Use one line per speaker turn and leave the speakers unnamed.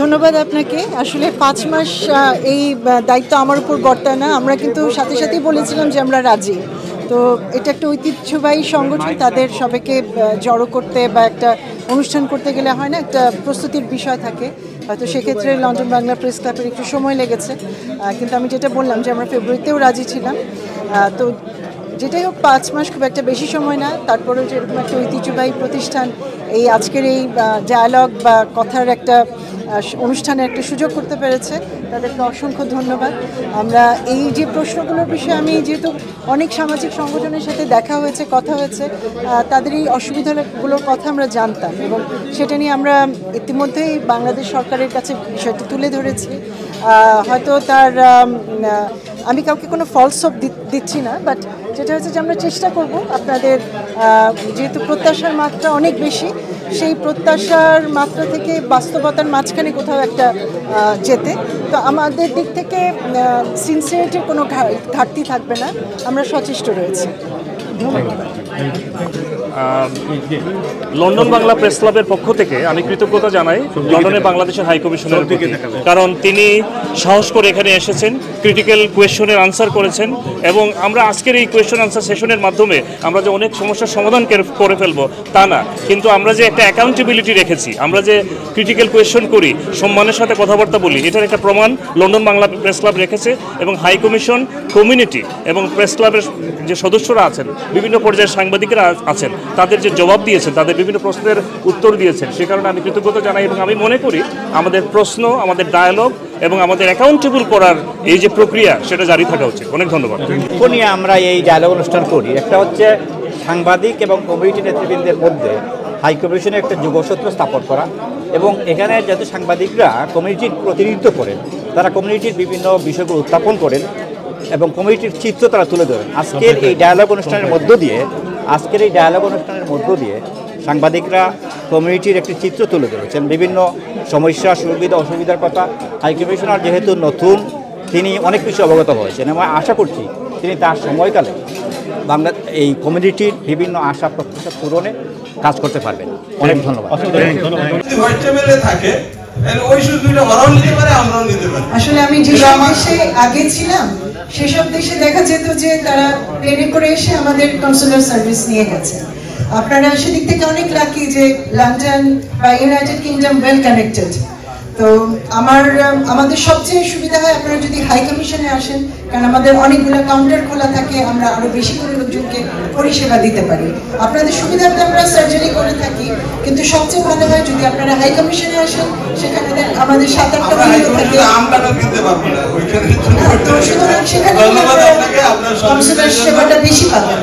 ধন্যবাদ আপনাকে। আসলে ৫ মাস এই দায়িত্ব আমার উপর বর্তায় না। আমরা কিন্তু সাথে সাথেই বলেছিলাম যে আমরা রাজি। তো এটা একটা ঐতিহ্যবাহী সংগঠন, তাদের সবাইকে জড়ো করতে বা একটা অনুষ্ঠান করতে গেলে হয় না, একটা প্রস্তুতির বিষয় থাকে। হয়তো সেক্ষেত্রে লন্ডন বাংলা প্রেস ক্লাবের একটু সময় লেগেছে, কিন্তু আমি যেটা বললাম যে আমরা ফেব্রুয়ারিতেও রাজি ছিলাম। তো যেটাই হোক ৫ মাস খুব একটা বেশি সময় না, তারপরেও যেরকম একটা ঐতিহ্যবাহী প্রতিষ্ঠান এই আজকের এই ডায়ালগ বা কথার একটা অনুষ্ঠানের একটা সুযোগ করতে পেরেছে, তাদেরকে অসংখ্য ধন্যবাদ। আমরা এই যে প্রশ্নগুলোর বিষয়ে আমি যেহেতু অনেক সামাজিক সংগঠনের সাথে দেখা হয়েছে, কথা হয়েছে, তাদের এই অসুবিধাগুলোর কথা আমরা জানতাম এবং সেটা নিয়ে আমরা ইতিমধ্যেই বাংলাদেশ সরকারের কাছে বিষয়টি তুলে ধরেছি। হয়তো তার আমি কাউকে কোনো ফলস অফ দিচ্ছি না, বাট যেটা হচ্ছে যে আমরা চেষ্টা করব আপনাদের যেহেতু প্রত্যাশার মাত্রা অনেক বেশি, সেই প্রত্যাশার মাত্রা থেকে বাস্তবতার মাঝখানে কোথাও একটা যেতে। তো আমাদের দিক থেকে সিনসিয়ারিটির কোনো ঘাটতি থাকবে না, আমরা সচেষ্ট রয়েছি।
লন্ডন বাংলা প্রেস ক্লাবের পক্ষ থেকে আমি কৃতজ্ঞতা জানাই লন্ডনে বাংলাদেশের হাই কমিশনের প্রতি, কারণ তিনি সাহস করে এখানে এসেছেন, ক্রিটিক্যাল কোয়েশ্চনের আনসার করেছেন এবং আমরা আজকের এই কোয়েশ্চন আনসার সেশনের মাধ্যমে আমরা যে অনেক সমস্যার সমাধান করে ফেলবো তা না, কিন্তু আমরা যে একটা অ্যাকাউন্টেবিলিটি রেখেছি, আমরা যে ক্রিটিক্যাল কোয়েশ্চন করি, সম্মানের সাথে কথাবার্তা বলি, এটার একটা প্রমাণ লন্ডন বাংলা প্রেস ক্লাব রেখেছে এবং হাই কমিশন, কমিউনিটি এবং প্রেস ক্লাবের যে সদস্যরা আছেন, বিভিন্ন পর্যায়ের সাংবাদিকরা আছেন, তাদের যে জবাব দিয়েছেন, তাদের বিভিন্ন প্রশ্নের উত্তর দিয়েছেন, সে কারণে আমি কৃতজ্ঞতা জানাই এবং আমি মনে করি আমাদের প্রশ্ন, আমাদের ডায়ালগ এবং আমাদের অ্যাকাউন্টেবল করার এই যে প্রক্রিয়া, সেটা জারি থাকা উচিত। অনেক ধন্যবাদ।
নিয়ে আমরা এই ডায়ালগ অনুষ্ঠান করি, একটা হচ্ছে সাংবাদিক এবং কমিউনিটি নেতৃবৃন্দের মধ্যে হাই কমিশনে একটা যোগসূত্র স্থাপন করা এবং এখানে যাতে সাংবাদিকরা কমিউনিটির প্রতিনিধিত্ব করেন, তারা কমিউনিটির বিভিন্ন বিষয়গুলো উত্থাপন করেন এবং কমিউনিটির চিত্র তারা তুলে ধরেন। আজকের এই ডায়ালগ অনুষ্ঠানের মধ্য দিয়ে সাংবাদিকরা কমিউনিটির একটি চিত্র তুলে ধরেছেন, বিভিন্ন সমস্যা, সুবিধা অসুবিধার কথা। হাই কমিশনার যেহেতু নতুন, তিনি অনেক কিছু অবগত হয়েছেন এবং আশা করছি তিনি তার সময়কালে এই কমিউনিটির বিভিন্ন আশা প্রত্যাশা পূরণে কাজ করতে পারবেন। অনেক ধন্যবাদ।
আসলে আমি যে দেশে আগে ছিলাম সেসব দেশে দেখা যেত যে তারা প্লেনে করে এসে আমাদের কনসুলার সার্ভিস নিয়ে গেছে। আপনারা সেদিক থেকে অনেক লাকি যে লন্ডন বা ইউনাইটেড কিংডম ওয়েল কানেক্টেড। তো আমাদের সবচেয়ে সুবিধা হয় আপনারা যদি হাই কমিশনে আসেন, কারণ আমাদের অনেকগুলো কাউন্টার খোলা থাকে, আমরা আরো বেশি করে লোকজনকে পরিষেবা দিতে পারি। আপনাদের সুবিধার্থে আমরা সার্জারি করে থাকি, কিন্তু সবচেয়ে ভালো হয় যদি আপনারা হাই কমিশনে আসেন, সেখানে আমাদের ৭-৮টা থাকে, সেখানে কনসুলার সেবাটা বেশি পাবেন।